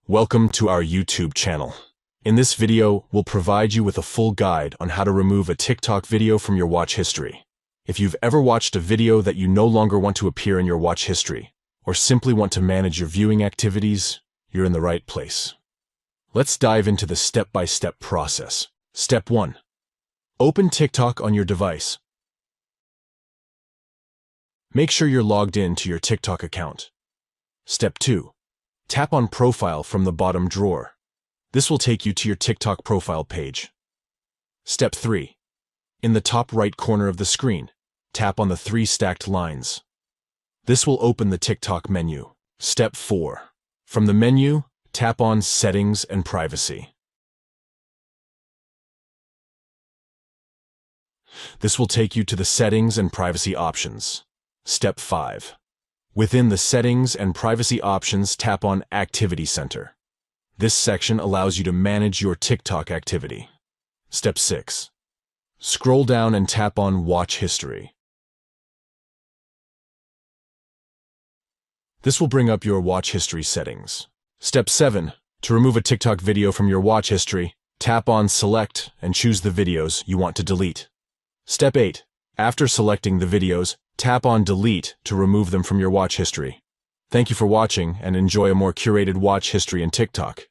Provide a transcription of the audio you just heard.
Welcome to our YouTube channel. In this video, we'll provide you with a full guide on how to remove a TikTok video from your watch history. If you've ever watched a video that you no longer want to appear in your watch history, or simply want to manage your viewing activities, you're in the right place. Let's dive into the step-by-step process. Step 1. Open TikTok on your device. Make sure you're logged in to your TikTok account. Step 2. Tap on Profile from the bottom drawer. This will take you to your TikTok profile page. Step 3. In the top right corner of the screen, tap on the 3 stacked lines. This will open the TikTok menu. Step 4. From the menu, tap on Settings and Privacy. This will take you to the Settings and Privacy options. Step 5. Within the Settings and Privacy options, tap on Activity Center. This section allows you to manage your TikTok activity. Step 6. Scroll down and tap on Watch History. This will bring up your watch history settings. Step 7. To remove a TikTok video from your watch history, tap on Select and choose the videos you want to delete. Step 8. After selecting the videos, tap on Delete to remove them from your watch history. Thank you for watching and enjoy a more curated watch history in TikTok.